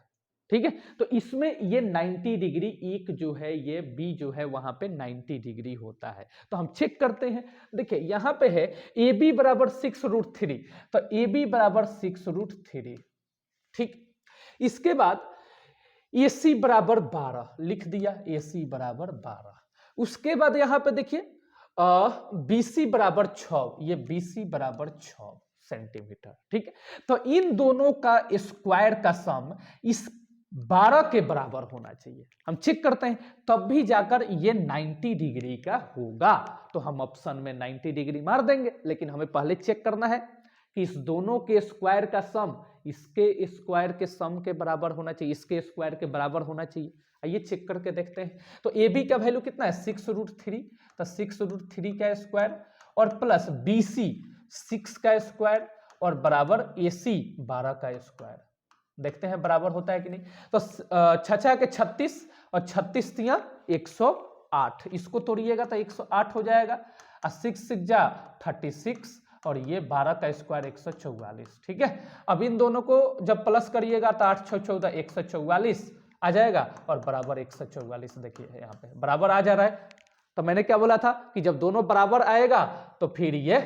A: ठीक है। तो इसमें ये 90 डिग्री, एक जो है ये B जो है वहां पे 90 डिग्री होता है। तो हम चेक करते हैं। देखिए यहां पे है AB बराबर 6√3, तो AB बराबर 6√3, ठीक। इसके बाद AC बराबर 12 लिख दिया, AC बराबर 12। उसके बाद यहां पे देखिए BC बराबर 6, ये BC बराबर 6 सेंटीमीटर, ठीक है। तो इन दोनों का स्क्वायर का सम इस 12 के बराबर होना चाहिए। हम चेक करते हैं, तब भी जाकर ये 90 डिग्री का होगा। तो हम ऑप्शन में 90 डिग्री मार देंगे, लेकिन हमें पहले चेक करना है कि इस दोनों के स्क्वायर का सम इसके स्क्वायर के सम के बराबर होना चाहिए, इसके स्क्वायर के बराबर होना चाहिए। आइए चेक करके देखते हैं। तो AB का वैल्यू कितना है 6√3, तो 6√3 का स्क्वायर और प्लस BC 6 का स्क्वायर और बराबर AC 12 का स्क्वायर। देखते हैं बराबर होता है कि नहीं। तो 6 के 36 और 36 तिया 108, इसको तोड़िएगा तो 108 हो जाएगा, और 6 6 जा 36 और ये 12 का स्क्वायर 144, ठीक है। अब इन दोनों को जब प्लस करिएगा तो 8 6 14 144 आ जाएगा, और बराबर 144 देखिए यहाँ पे बराबर आ जा रहा है। तो मैंने क्या बोला था कि जब दोनों बराबर आएगा तो फिर ये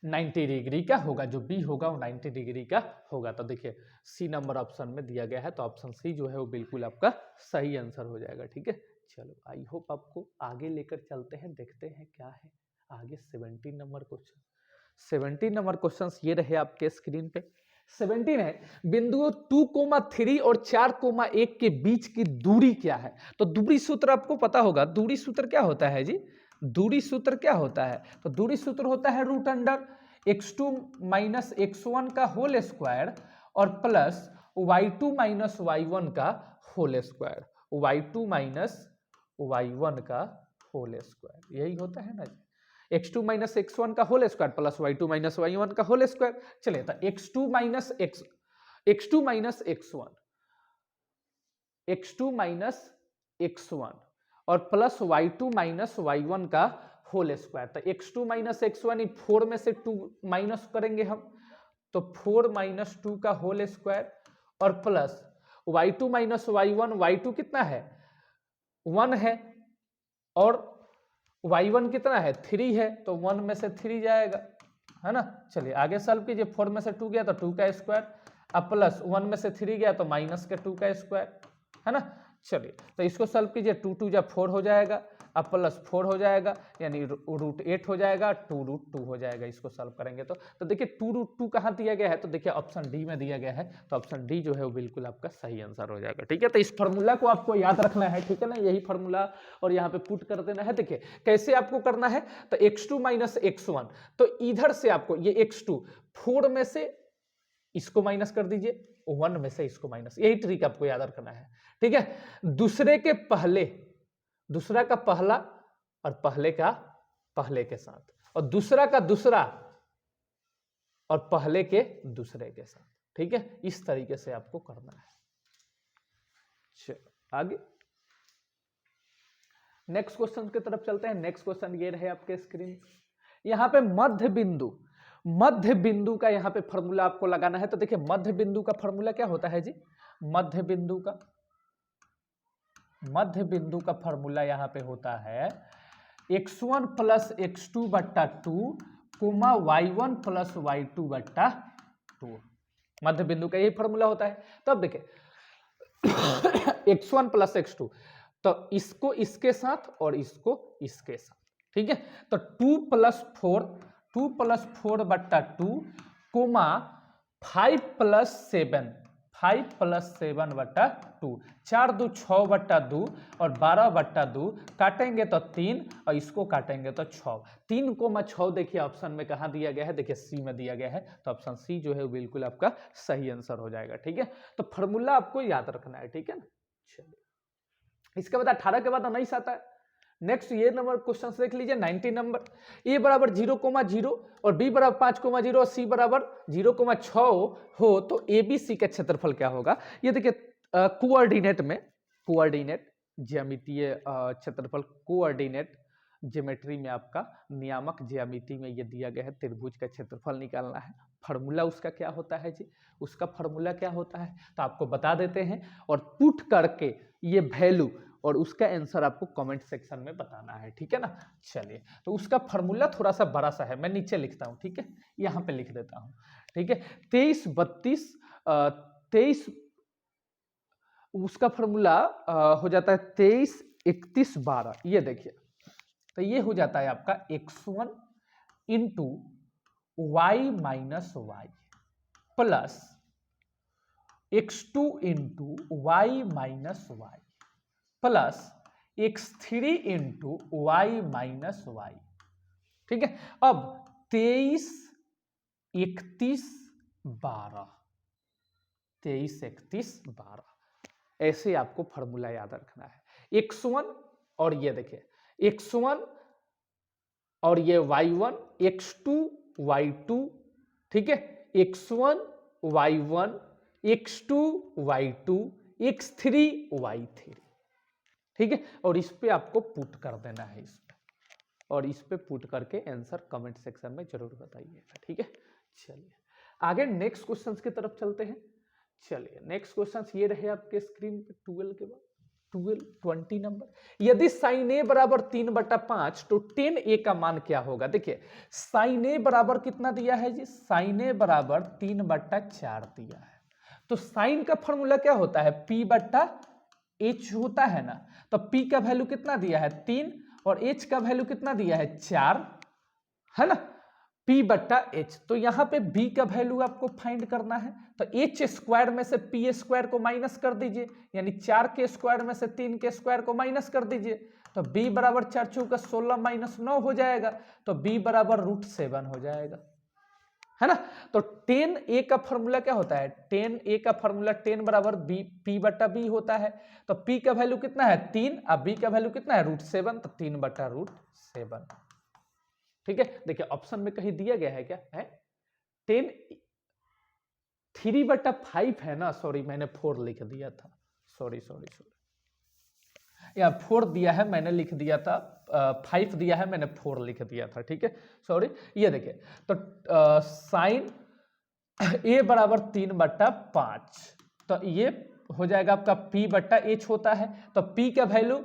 A: 90 डिग्री का होगा, जो B होगा वो 90 डिग्री का होगा। तो देखिए C नंबर ऑप्शन में दिया गया है, तो ऑप्शन C जो है वो बिल्कुल आपका सही आंसर हो जाएगा, ठीक है। चलो आई होप आपको आगे लेकर चलते हैं, देखते हैं क्या है आगे। 17 नंबर क्वेश्चन, 17 नंबर क्वेश्चन ये रहे आपके स्क्रीन पे। 17 है, बिंदुओं 2,3 और 4,1 के बीच की दूरी क्या है। तो दूरी सूत्र आपको पता होगा, दूरी सूत्र क्या होता है जी, दूरी सूत्र क्या होता है, तो दूरी सूत्र होता है √x2 माइनस x1 का होल स्क्वायर और प्लस y2 माइनस y1 का whole square. y2 minus y1 का होल स्क्वायर, यही होता है ना जी, x2 माइनस x1 का whole square plus y2 minus y1 का होल स्क्वायर। चलिए तो x2 माइनस x1 और प्लस y2 माइनस y1 का होल स्क्वायर। तो x2 माइनस x1 4 में से 2 माइनस करेंगे हम, तो 4 माइनस 2 का होल स्क्वायर और plus y2 minus y1, y2 कितना है 1 है और y1 कितना है 3 है, तो 1 में से 3 जाएगा, है ना। चलिए आगे सॉल्व कीजिए, 4 में से 2 गया तो 2 का स्क्वायर, अब प्लस 1 में से 3 गया तो माइनस के 2 का स्क्वायर, है ना। चलिए तो इसको सॉल्व कीजिए, 2 2 जा 4 हो जाएगा, अब प्लस 4 हो जाएगा यानी √8 हो जाएगा, 2√2 हो जाएगा। इसको सॉल्व करेंगे तो देखिए 2√2 कहाँ दिया गया है, तो देखिए ऑप्शन डी में दिया गया है, तो ऑप्शन डी जो है वो बिल्कुल आपका सही आंसर हो जाएगा। ठीक है, तो इस फॉर्मूला को आपको याद रखना है, ठीक है ना, यही फॉर्मूला और यहाँ पे पुट कर देना है। देखिए कैसे आपको करना है, तो x2 माइनस x1, तो इधर से आपको ये x2 4 में से इसको माइनस कर दीजिए, 1 में से इसको माइनस, यही ट्रिक आपको याद रखना है। ठीक है, दूसरे के पहले, दूसरा का पहला और पहले का पहले के साथ, और दूसरा का दूसरा और पहले के दूसरे के साथ। ठीक है, इस तरीके से आपको करना है। चलो आगे नेक्स्ट क्वेश्चन की तरफ चलते हैं। नेक्स्ट क्वेश्चन ये रहे आपके स्क्रीन, यहां पे मध्य बिंदु का यहां पे फॉर्मूला आपको लगाना है। तो देखिए मध्य बिंदु का फॉर्मूला क्या होता है जी, मध्य बिंदु का फॉर्मूला यहां पे होता है x1 प्लस x2 बट्टा 2 कोमा y1 प्लस y2 बट्टा 2, मध्य बिंदु का यही फॉर्मूला होता है। तो अब देखिए x1 प्लस x2, तो इसको इसके साथ और इसको इसके साथ, ठीक है, तो 2 प्लस 4 बट्टा 2 कोमा 5 प्लस 7 बट्टा 2, 4 2 6 बट्टा 2 और 12 बट्टा 2, काटेंगे तो 3 और इसको काटेंगे तो 6, 3 कोमा 6 देखिए ऑप्शन में कहाँ दिया गया है, देखिए सी में दिया गया है, तो ऑप्शन सी जो है बिल्कुल आपका सही आंसर हो जाएगा। ठीक है, तो फॉर्मूला आपको याद रखना है। ठीक है ना, चलिए इसके बाद 18 के बाद 19 आता है। नेक्स्ट ये नंबर क्वेश्चन देख लीजिए, 19 नंबर, ए बराबर 0,0 और बी बराबर 5,0 और सी बराबर 0,6 हो तो ए बी सी का क्षेत्रफल क्या होगा। ये देखिए कोऑर्डिनेट ज्यामितीय क्षेत्रफल, कोऑर्डिनेट ज्योमेट्री में आपका नियामक ज्यामिति में ये दिया गया है, त्रिभुज का क्षेत्रफल निकालना है। फार्मूला उसका क्या होता है जी, उसका फार्मूला क्या होता है तो आपको बता देते हैं, और पुट करके ये वैल्यू और उसका आंसर आपको कमेंट सेक्शन में बताना है। ठीक है ना, चलिए तो उसका फार्मूला थोड़ा सा बड़ा सा है, मैं नीचे लिखता हूं, ठीक है, यहां पे लिख देता हूं। ठीक है, 23 उसका फार्मूला हो जाता है 23 31 12, ये देखिए, तो ये हो जाता है आपका x1 into y minus y plus x2 into y minus y plus x3 into y minus y. ठीक है, अब 23 31 12, 23 31 12, ऐसे आपको फॉर्मूला याद रखना है। x1 और ये देखिए x1 और ये y1, x2 y2, ठीक है, x1 y1, x2 y2, x3 y3, ठीक है, और इस पे आपको पुट कर देना है, इस पे, और इस पे पुट करके आंसर कमेंट सेक्शन में जरूर बताइएगा। ठीक है, चलिए आगे नेक्स्ट क्वेश्चन की तरफ चलते हैं। चलिए नेक्स्ट क्वेश्चन ये रहे आपके स्क्रीन पे 12 के बाद 20 नंबर, यदि साइन ए बराबर 3/5 तो tan ए का मान क्या होगा। देखिए साइन ए बराबर कितना दिया है जी, साइन ए बराबर 3/4 दिया है, तो साइन का फॉर्मूला क्या होता है P/H होता है ना, तो P का वैल्यू कितना दिया है 3 और H का वैल्यू कितना दिया है 4, है ना, P/H, तो यहां पे B का वैल्यू आपको फाइंड करना है, तो H स्क्वायर में से P स्क्वायर को माइनस कर दीजिए, यानी 4 के स्क्वायर में से 3 के स्क्वायर को माइनस कर दीजिए, तो B बराबर 4 × 16 -9 हो जाएगा, तो B बराबर √7 हो जाएगा, है ना। तो टेन ए का फॉर्मूला क्या होता है, टेन ए का फॉर्मूला टेन बराबर बी पी बटा बी होता है। तो पी का वैल्यू कितना है 3 और बी का वैल्यू कितना है √7, तो 3 बटा √7। ठीक है, देखिए ऑप्शन में कहीं दिया गया है क्या, है 10 3/5 है ना, सॉरी मैंने 4 लिख दिया था, सॉरी या 4 दिया है मैंने, लिख दिया था 5 दिया है मैंने, 4 लिख दिया था। ठीक है, सॉरी। ये देखिए तो साइन ए बराबर 3/5, तो ये हो जाएगा आपका p बटा एच होता है। तो p का वैल्यू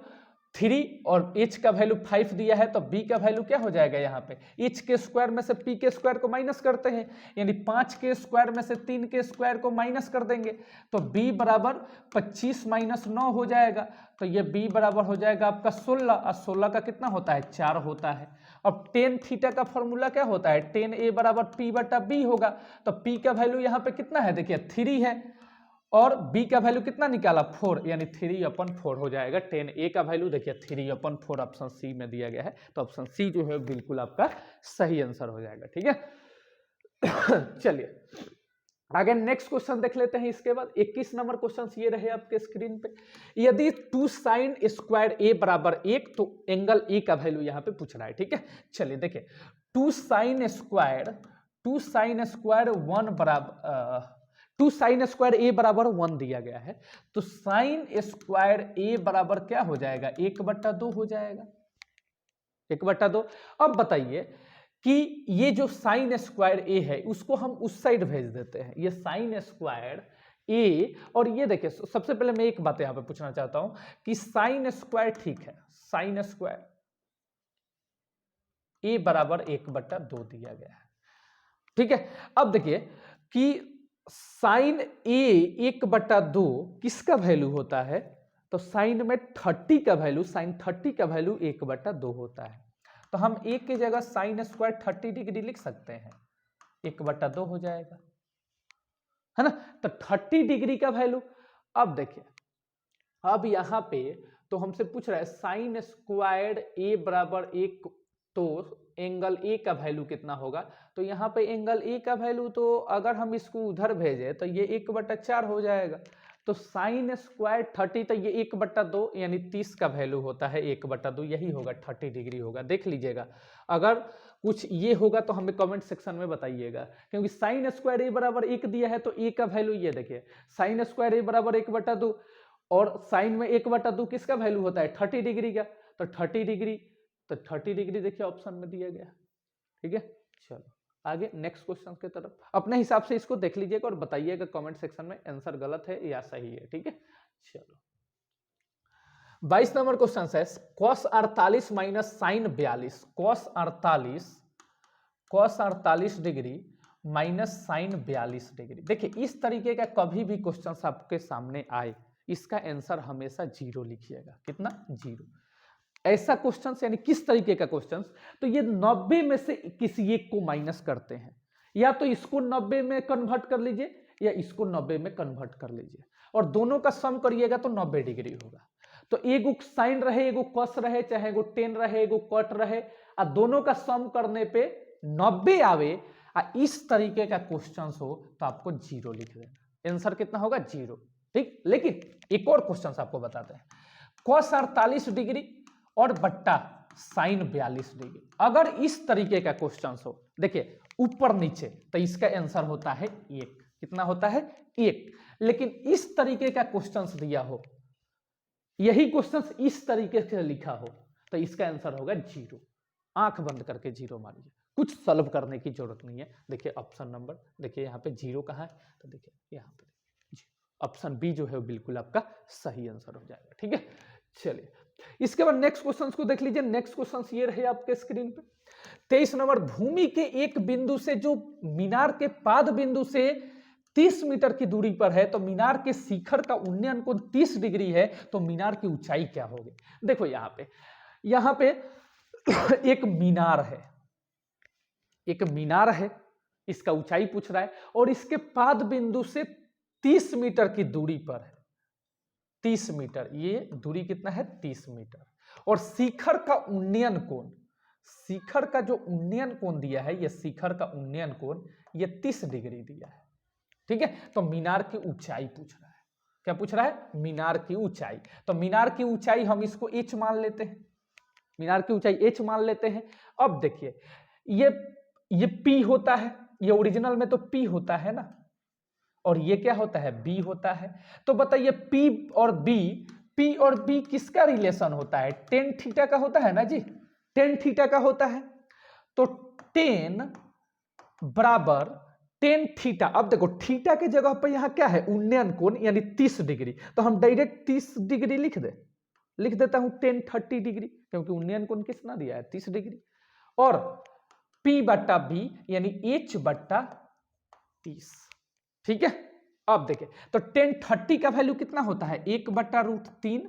A: 3 और h का वैल्यू 5 दिया है, तो b का वैल्यू क्या हो जाएगा यहाँ पे, h के स्क्वायर में से p के स्क्वायर को माइनस करते हैं, यानी 5 के स्क्वायर में से 3 के स्क्वायर को माइनस कर देंगे, तो b बराबर 25 - 9 हो जाएगा। तो ये b बराबर हो जाएगा आपका 16, और 16 का कितना होता है 4 होता है। अब टेन थीटा का फॉर्मूला क्या होता है, टेन ए बराबर p बटा b होगा। तो p का वैल्यू यहाँ पे कितना है, देखिए 3 है, और b का वैल्यू कितना निकाला 4, यानी 3/4 हो जाएगा। टेन ए का वैल्यू देखिए 3/4 ऑप्शन सी में दिया गया है, तो ऑप्शन सी जो है बिल्कुल आपका सही आंसर हो जाएगा। ठीक है चलिए आगे नेक्स्ट क्वेश्चन देख लेते हैं। इसके बाद 21 नंबर क्वेश्चन ये रहे आपके स्क्रीन पे, यदि 2 sin स्क्वायर ए बराबर 1, तो एंगल ए का वैल्यू यहाँ पे पूछ रहा है। ठीक है, चलिए देखिए 2 sin स्क्वायर 1 बराबर 2 sin स्क्वायर ए बराबर 1 दिया गया है, तो साइन स्क्वायर ए बराबर क्या हो जाएगा 1/2 हो जाएगा, 1/2। अब बताइए कि ये जो साइन स्क्वायर ए है उसको हम उस साइड भेज देते हैं, ये साइन स्क्वायर ए, और ये देखिए सबसे पहले मैं एक बात यहां पे पूछना चाहता हूं कि साइन स्क्वायर ठीक है, साइन स्क्वायर ए बराबर 1/2 दिया गया है। ठीक है, अब देखिए कि साइन ए 1/2 किसका वैल्यू होता है, तो साइन में 30 का वैल्यू, साइन 30 का वैल्यू 1/2 होता है। तो हम ए की जगह साइन स्क्वायर 30 डिग्री लिख सकते हैं, 1/2 हो जाएगा, है ना। तो 30 डिग्री का वैल्यू, अब देखिए अब यहां पे तो हमसे पूछ रहा है साइन स्क्वायर ए बराबर 1, तो एंगल ए का वैल्यू कितना होगा, तो यहाँ पे एंगल ए का वैल्यू, तो अगर हम इसको उधर भेजें तो ये 1/4 हो जाएगा। तो साइन स्क्वायर 30, तो ये 1/2 यानी 30 का वैल्यू होता है 1/2, यही होगा 30 डिग्री होगा। देख लीजिएगा, अगर कुछ ये होगा तो हमें कमेंट सेक्शन में बताइएगा, क्योंकि साइन स्क्वायर ए बराबर 1 दिया है, तो ए का वैल्यू ये देखिए साइन स्क्वायर ए बराबर 1/2, और साइन में 1/2 किसका वैल्यू होता है 30 डिग्री का, तो 30 डिग्री, तो 30 डिग्री देखिए ऑप्शन में दिया गया। ठीक है, चलो आगे नेक्स्ट क्वेश्चन की तरफ, अपने हिसाब से इसको देख लीजिएगा और बताइएगा कमेंट सेक्शन में आंसर गलत है या सही है। ठीक है, चलो 22 नंबर क्वेश्चन है cos 48 minus sine 42, cos 48 degree minus sine 42 degree. देखिए इस तरीके का कभी भी क्वेश्चन आपके सामने आए, इसका आंसर हमेशा 0 लिखिएगा, कितना 0। ऐसा क्वेश्चन यानी किस तरीके का क्वेश्चन, तो ये 90 में से किसी एक को माइनस करते हैं, या तो इसको 90 में कन्वर्ट कर लीजिए या इसको 90 में कन्वर्ट कर लीजिए, और दोनों का सम करिएगा तो 90 डिग्री होगा। तो एगो साइन रहे, एगो कॉस रहे, चाहे एगो टेन रहे, एगो कॉट रहे, और दोनों का सम करने पे 90 आवे, इस तरीके का क्वेश्चन हो तो आपको 0 लिख देना, आंसर कितना होगा 0। ठीक, लेकिन एक और क्वेश्चन आपको बताते हैं, cos 48 डिग्री और बट्टा साइन 42 डिग्री, अगर इस तरीके का क्वेश्चन हो, देखिए ऊपर नीचे, तो इसका आंसर होता है 1, कितना होता है 1। लेकिन इस तरीके का क्वेश्चन दिया हो, यही क्वेश्चन इस तरीके से लिखा हो, तो इसका आंसर होगा 0। आंख बंद करके 0 मारिए, कुछ सॉल्व करने की जरूरत नहीं है। देखिए ऑप्शन नंबर, देखिए यहाँ पे 0 कहाँ है, तो देखिए यहाँ पे ऑप्शन बी जो है बिल्कुल आपका सही आंसर हो जाएगा। ठीक है, चलिए इसके बाद नेक्स्ट क्वेश्चन को देख लीजिए। नेक्स्ट क्वेश्चन ये रहे आपके स्क्रीन पे 23 नंबर, भूमि के एक बिंदु से जो मीनार के पाद बिंदु से 30 मीटर की दूरी पर है, तो मीनार के शिखर का उन्नयन कोण 30 डिग्री है, तो मीनार की ऊंचाई क्या होगी। देखो यहाँ पे एक मीनार है, एक मीनार है, इसका ऊंचाई पूछ रहा है, और इसके पाद बिंदु से 30 मीटर की दूरी पर है, 30 मीटर, ये दूरी कितना है 30 मीटर, और शिखर का उन्नयन कोण, शिखर का जो उन्नयन कोण दिया है, ये शिखर का उन्नयन कोण ये 30 डिग्री दिया है। ठीक है, तो मीनार की ऊंचाई पूछ रहा है। क्या पूछ रहा है? मीनार की ऊंचाई। तो मीनार की ऊंचाई हम इसको h मान लेते हैं, मीनार की ऊंचाई h मान लेते हैं। अब देखिए ये p होता है, ये ओरिजिनल में तो p होता है ना, और ये क्या होता है? b होता है। तो बताइए p और b किसका रिलेशन होता है? टेन थीटा का होता है ना जी, टेन थीटा का होता है। तो टेन बराबर टेन थीटा। अब देखो थीटा के जगह पर यहां क्या है? उन्नयन कोण यानी 30 डिग्री। तो हम डायरेक्ट 30 डिग्री लिख देता हूं 10-30 डिग्री, क्योंकि उन्नयन कोण कितना दिया है? 30 डिग्री। और P बट्टा B यानी H बट्टा 30। ठीक है, अब देखिए तो 10-30 का वैल्यू कितना होता है? 1/√3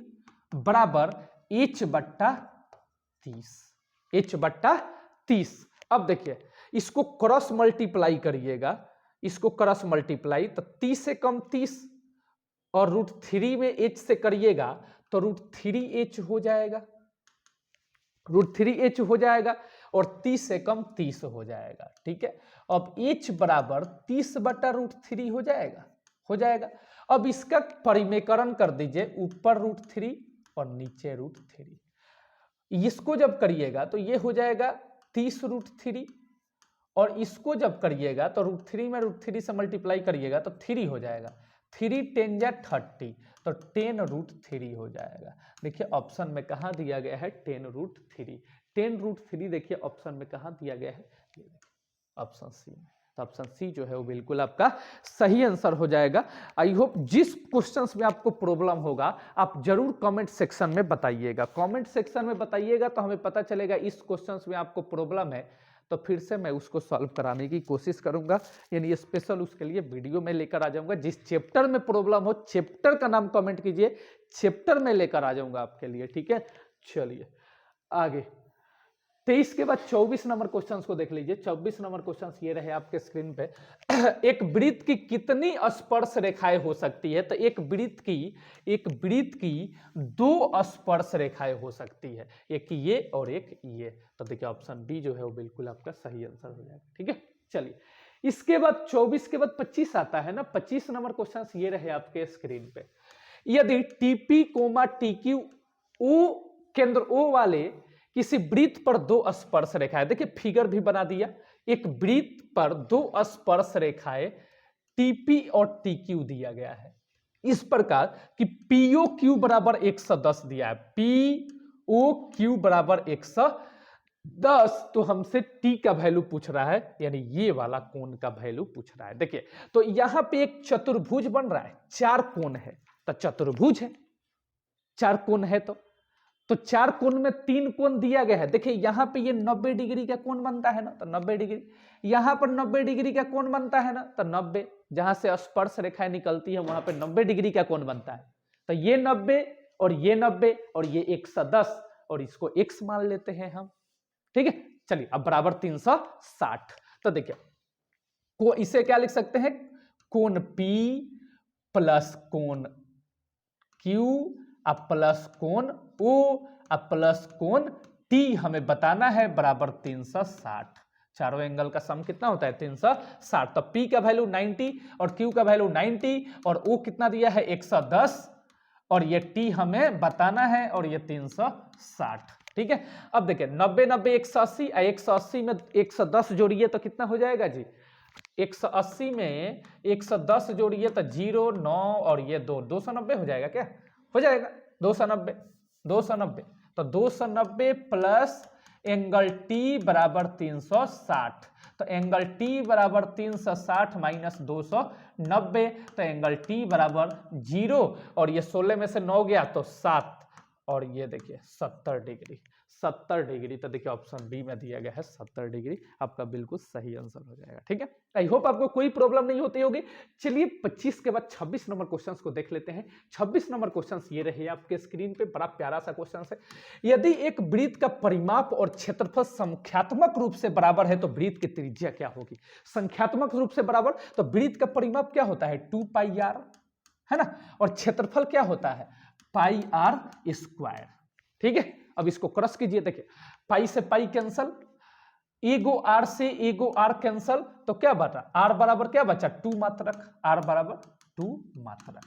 A: बराबर H बट्टा 30, H बट्टा 30। अब देखिए इसको क्रॉस मल्टीप्लाई करिएगा, इसको क्रॉस मल्टीप्लाई, तो 30 से कम 30 और √3 में h से करिएगा तो √3h हो जाएगा, √3h हो जाएगा, और 30 से कम 30 हो जाएगा। ठीक है, अब h बराबर 30/√3 हो जाएगा। अब इसका परिमेयकरण कर दीजिए, ऊपर √3 और नीचे √3। इसको जब करिएगा तो ये हो जाएगा 30√3, और इसको जब करिएगा तो √3 में √3 से मल्टीप्लाई करिएगा तो 3 हो जाएगा। 3 10 जा 30, तो 10√3 हो जाएगा। देखिए ऑप्शन में कहाँ दिया गया है? 10√3। 10√3 देखिए ऑप्शन में कहाँ दिया गया है? ऑप्शन सी में। तो ऑप्शन सी जो है वो बिल्कुल आपका सही आंसर हो जाएगा। आई होप जिस क्वेश्चंस में आपको प्रॉब्लम होगा आप जरूर कमेंट सेक्शन में बताइएगा, कमेंट सेक्शन में बताइएगा तो हमें पता चलेगा इस क्वेश्चंस में आपको प्रॉब्लम है, तो फिर से मैं उसको सॉल्व कराने की कोशिश करूंगा, यानी स्पेशल उसके लिए वीडियो में लेकर आ जाऊंगा। जिस चैप्टर में प्रॉब्लम हो चैप्टर का नाम कमेंट कीजिए, चैप्टर में लेकर आ जाऊंगा आपके लिए। ठीक है, चलिए आगे 23 के बाद 24 नंबर क्वेश्चंस को देख लीजिए। 24 नंबर क्वेश्चंस ये रहे आपके स्क्रीन पे। एक वृत्त की कितनी स्पर्श रेखाएं हो सकती है? तो एक वृत्त की 2 स्पर्श रेखाएं हो सकती है, एक ये और एक ये। तो देखिए ऑप्शन बी जो है वो बिल्कुल आपका सही आंसर हो जाएगा। ठीक है, चलिए इसके बाद 24 के बाद 25 आता है ना। 25 नंबर क्वेश्चंस ये रहे आपके स्क्रीन पे। यदि टीपी कोमा टीक्यू ओ केंद्र ओ वाले किसी वृत्त पर 2 स्पर्श रेखाएं, देखिए फिगर भी बना दिया, एक वृत्त पर 2 स्पर्श रेखाएं टीपी और टीक्यू दिया गया है इस प्रकार कि पीओ क्यू बराबर 110 दिया है, पीओ क्यू बराबर 110। तो हमसे टी का वैल्यू पूछ रहा है, यानी ये वाला कोण का वैल्यू पूछ रहा है। देखिए तो यहां पे एक चतुर्भुज बन रहा है, 4 कोण है, तो चतुर्भुज है, 4 कोण है, तो 4 कोण में 3 कोण दिया गया है। देखिए यहां पे ये 90 डिग्री का कोण बनता है ना, तो 90 डिग्री, यहां पर 90 डिग्री का कोण बनता है ना, तो 90, जहां से स्पर्श रेखाएं निकलती है वहां पे 90 डिग्री का कोण बनता है। तो ये 90 और ये 90 और ये 110, और इसको x मान लेते हैं हम। ठीक है, चलिए अब बराबर 360। तो देखिए इसे क्या लिख सकते हैं? कोण P प्लस कोण Q अब प्लस कोण O अब प्लस कोण T हमें बताना है, बराबर 360। चारों एंगल का सम कितना होता है? 360। तो P का वैल्यू 90 और Q का वैल्यू 90 और O कितना दिया है? 110, और ये T हमें बताना है, और ये 360। ठीक है, अब देखिए 90 90 180, 180 में 110 जोड़िए तो कितना हो जाएगा जी? 180 में 110 जोड़िए तो 0 9 और ये 2 290 हो जाएगा। क्या हो जाएगा? 290 290। तो 290 प्लस एंगल टी बराबर 360। तो एंगल टी बराबर 360 माइनस 290, तो एंगल टी बराबर 0, और ये 16 में से 9 गया तो 7, और ये देखिए 70 डिग्री, 70 डिग्री। तो देखिए ऑप्शन बी में दिया गया है 70 डिग्री, आपका बिल्कुल सही आंसर हो जाएगा। ठीक है, आई होप आपको कोई प्रॉब्लम नहीं होती होगी। चलिए 25 के बाद 26 नंबर क्वेश्चंस को देख लेते हैं। 26 नंबर क्वेश्चंस ये रहे आपके स्क्रीन पे, बड़ा प्यारा सा क्वेश्चन है। यदि एक वृत्त का परिमाप और क्षेत्रफल संख्यात्मक रूप से बराबर है तो वृत्त की त्रिज्या क्या होगी? संख्यात्मक रूप से बराबर, तो वृत्त का परिमाप क्या होता है? 2πr है ना, और क्षेत्रफल क्या होता है? πr²। ठीक है, अब इसको क्रॉस कीजिए, देखिए पाई से पाई कैंसल, एगो आर से एगो आर कैंसल, तो क्या बचा, आर बराबर क्या बचा, 2 मात्रक, आर बराबर 2 मात्रक,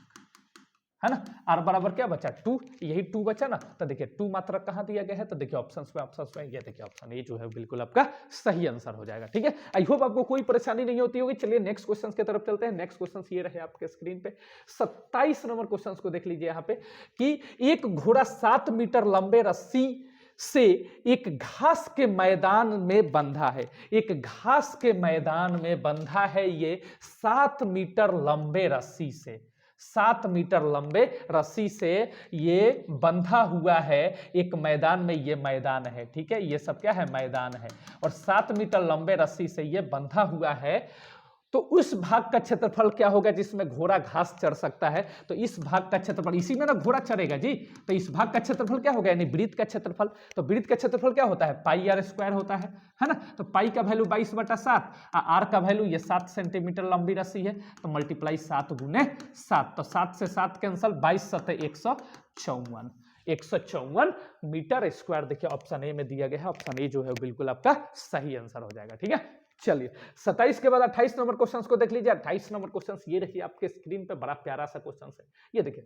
A: है ना। आर बराबर क्या बचा, 2, यही 2 बचा ना। तो देखिए 2 मात्रक कहां दिया गया है, तो देखिए ऑप्शंस में ये देखिए ऑप्शन ए जो है बिल्कुल आपका सही आंसर हो जाएगा। ठीक है, आई होप आपको कोई परेशानी नहीं होती होगी। चलिए नेक्स्ट क्वेश्चन की तरफ चलते हैं। नेक्स्ट क्वेश्चन ये रहे आपके स्क्रीन पे, 27 नंबर क्वेश्चन को देख लीजिए यहाँ पे कि एक घोड़ा 7 मीटर लंबे रस्सी से एक घास के मैदान में बंधा है, एक घास के मैदान में बंधा है ये 7 मीटर लंबे रस्सी से, 7 मीटर लंबे रस्सी से ये बंधा हुआ है एक मैदान में, ये मैदान है। ठीक है, ये सब क्या है, मैदान है, और 7 मीटर लंबे रस्सी से ये बंधा हुआ है। तो उस भाग का क्षेत्रफल क्या होगा जिसमें घोड़ा घास चढ़ सकता है, तो इस भाग का क्षेत्रफल, इसी में ना घोड़ा चढ़ेगा जी, तो इस भाग का क्षेत्रफल क्या होगा, यानी वृत्त का क्षेत्रफल। तो वृत्त का क्षेत्रफल क्या होता है, पाई आर स्क्वायर होता है ना। तो पाई का वैल्यू 22/7, आर का वैल्यू ये 7 सेंटीमीटर लंबी रस्सी है, तो मल्टीप्लाई 7 गुने 7, तो 7 से 7 कैंसल, 22 7 154, 154 मीटर स्क्वायर। देखिए ऑप्शन ए में दिया गया है, ऑप्शन ए जो है बिल्कुल आपका सही आंसर हो जाएगा। ठीक है, चलिए 27 के बाद 28 नंबर क्वेश्चन को देख लीजिए। 28 नंबर क्वेश्चन ये देखिए आपके स्क्रीन पे, बड़ा प्यारा सा क्वेश्चन है। ये देखिए,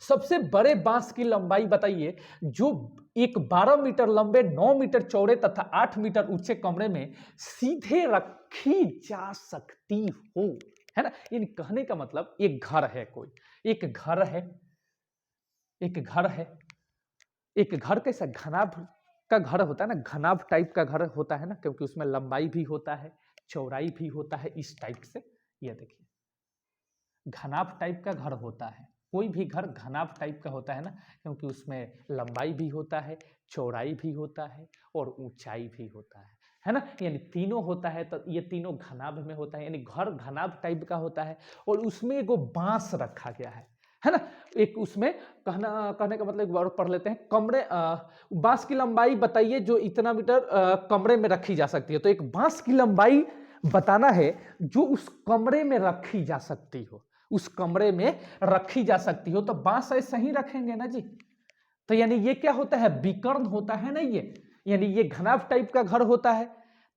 A: सबसे बड़े बांस की लंबाई बताइए जो एक 12 मीटर लंबे, 9 मीटर चौड़े तथा 8 मीटर ऊंचे कमरे में सीधे रखी जा सकती हो, है ना। इन कहने का मतलब एक घर है, कोई एक घर है, एक घर है, एक घर कैसा, घनाभ का घर होता है ना, घनाभ टाइप का घर होता है ना, क्योंकि उसमें लंबाई भी होता है, चौड़ाई भी होता है, इस टाइप से। ये देखिए घनाभ टाइप का घर होता है, कोई भी घर घनाभ टाइप का होता है ना, क्योंकि उसमें लंबाई भी होता है, चौड़ाई भी होता है, और ऊंचाई भी होता है ना, यानी तीनों होता है। तो ये तीनों घनाभ में होता है, यानी घर घनाभ टाइप का होता है, और उसमें एगो बांस रखा गया है ना। एक उसमें कहने का मतलब एक बार पढ़ लेते हैं। कमरे बांस की लंबाई बताइए जो इतना मीटर कमरे में रखी जा सकती है। तो एक बांस की लंबाई बताना है जो उस कमरे में रखी जा सकती हो, उस कमरे में रखी जा सकती हो। तो बांस ऐसे ही रखेंगे ना जी, तो यानी ये क्या होता है, विकर्ण होता है ना ये, यानी ये घनाभ टाइप का घर होता है,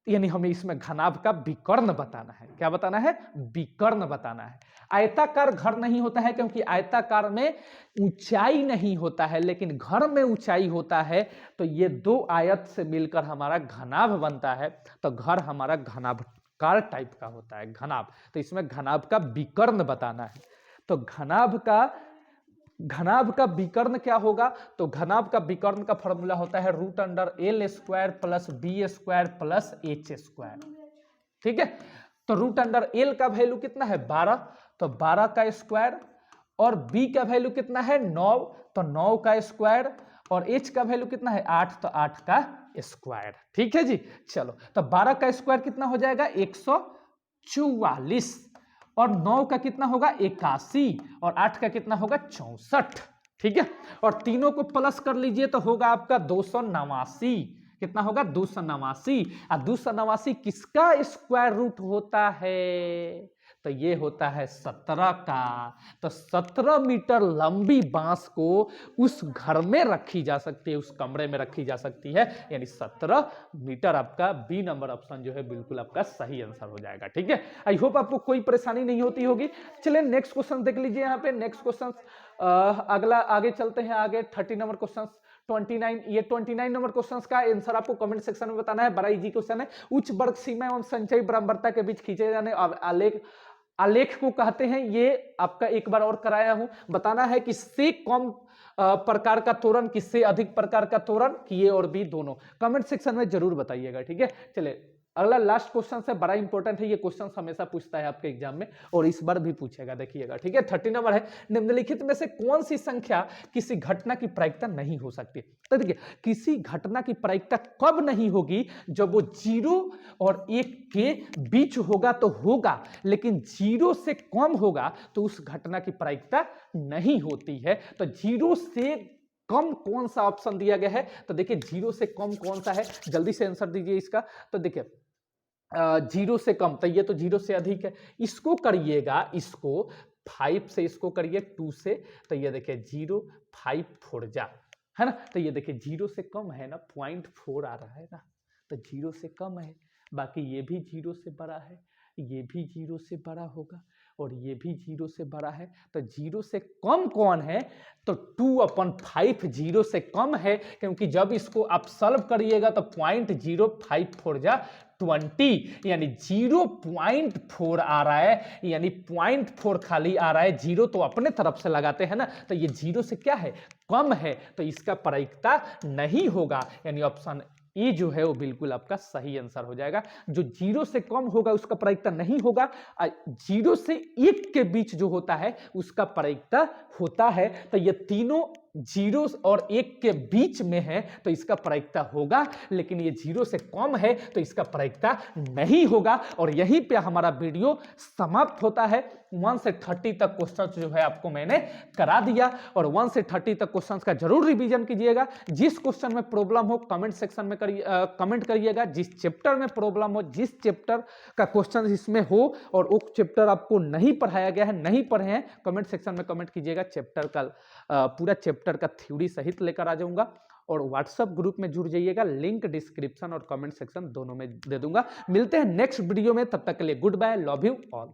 A: यानी हमें इसमें घनाभ का विकर्ण बताना है। क्या बताना है, विकर्ण बताना है। आयताकार घर नहीं होता है, क्योंकि आयताकार में ऊंचाई नहीं होता है, लेकिन घर में ऊंचाई होता है। तो ये दो आयत से मिलकर हमारा घनाभ बनता है, तो घर हमारा घनाभकार टाइप का होता है, घनाभ। तो इसमें घनाभ का विकर्ण बताना है। तो घनाभ का विकर्ण क्या होगा, तो घनाभ का विकर्ण का फॉर्मूला होता है √L² + B² + H²। ठीक है, तो √L का वैल्यू कितना है, 12, तो 12 का स्क्वायर, और B का वैल्यू कितना है, 9, तो 9 का स्क्वायर, और H का वैल्यू कितना है, 8, तो 8 का स्क्वायर। ठीक है जी, चलो तो 12 का स्क्वायर कितना हो जाएगा, 144, और 9 का कितना होगा, 81, और 8 का कितना होगा, 64। ठीक है, और तीनों को प्लस कर लीजिए तो होगा आपका 289। कितना होगा, 289। और 289 किसका स्क्वायर रूट होता है, तो ये होता है 17 का। तो 17 मीटर लंबी बांस को उस घर में रखी जा सकती है, उस कमरे में रखी जा सकती है, यानी 17 मीटर। आपका बी नंबर ऑप्शन जो है बिल्कुल आपका सही आंसर हो जाएगा। ठीक है, आई होप आपको कोई परेशानी नहीं होती होगी। चलिए नेक्स्ट क्वेश्चन देख लीजिए यहाँ पे। नेक्स्ट क्वेश्चन अगला, आगे चलते हैं आगे। 30 नंबर क्वेश्चन 29, ये 29 नंबर क्वेश्चन का आंसर आपको कमेंट सेक्शन में बताना है। बड़ा इजी क्वेश्चन है। उच्च वर्ग सीमा एवं संचयी बराबरता के बीच खींचे जाने आलेख को कहते हैं। ये आपका एक बार और कराया हूं। बताना है किससे कम प्रकार का त्वरण, किससे अधिक प्रकार का त्वरण, कि ए और बी दोनों। कमेंट सेक्शन में जरूर बताइएगा। ठीक है, चलिए अगला लास्ट क्वेश्चन है, बड़ा इंपॉर्टेंट है ये क्वेश्चन, हमेशा पूछता है आपके एग्जाम में, और इस बार भी पूछेगा, देखिएगा। ठीक है, 30 नंबर है। निम्नलिखित में से कौन सी संख्या किसी घटना की प्रायिकता नहीं हो सकती। तो देखिए, किसी घटना की प्रायिकता कब नहीं होगी, जब वो 0 और 1 के बीच होगा तो होगा, लेकिन 0 से कम होगा तो उस घटना की प्रायिकता नहीं होती है। तो 0 से कम कौन सा ऑप्शन दिया गया है, तो देखिए 0 से कम कौन सा है, जल्दी से आंसर दीजिए इसका। तो देखिए 0 से कम, तो ये तो 0 से अधिक है। इसको करिएगा, इसको 5 से इसको करिए 2 से, तो ये देखिए 0 5 4 जा, है ना। तो ये देखिए 0 से कम है ना, 0.4 आ रहा है ना, तो 0 से कम है, बाकी ये भी 0 से बड़ा है, ये भी 0 से बड़ा होगा और ये भी 0 से बड़ा है। तो 0 से कम कौन है? तो 2/5 0 से कम है, क्योंकि जब इसको आप सॉल्व करिएगा तो 0.054 जा 20 यानी 0.4 आ रहा है, यानी 0.4 खाली आ रहा है। 0 तो अपने तरफ से लगाते हैं ना, तो ये 0 से क्या है? कम है, तो इसका प्रायिकता नहीं होगा, यानी ऑप्शन ए जो है वो बिल्कुल आपका सही आंसर हो जाएगा। जो 0 से कम होगा उसका प्रायिकता नहीं होगा, 0 से 1 के बीच जो होता है उसका प्रायिकता होता है। तो ये तीनों 0 और 1 के बीच में है तो इसका प्रायिकता होगा, लेकिन ये 0 से कम है तो इसका प्रायिकता नहीं होगा। और यहीं पे हमारा वीडियो समाप्त होता है। 1 से 30 तक क्वेश्चंस जो है आपको मैंने करा दिया, और 1 से 30 तक क्वेश्चंस का जरूर रिवीजन कीजिएगा। जिस क्वेश्चन में प्रॉब्लम हो कमेंट सेक्शन में कमेंट करिएगा। जिस चैप्टर में प्रॉब्लम हो, जिस चैप्टर का क्वेश्चन इसमें हो और वो चैप्टर आपको नहीं पढ़ाया गया है, नहीं पढ़े हैं, कमेंट सेक्शन में कमेंट कीजिएगा। चैप्टर का पूरा चैप्टर का थ्योरी सहित लेकर आ जाऊंगा। और व्हाट्सएप ग्रुप में जुड़ जाइएगा, लिंक डिस्क्रिप्शन और कमेंट सेक्शन दोनों में दे दूंगा। मिलते हैं नेक्स्ट वीडियो में, तब तक के लिए goodbye, love you all.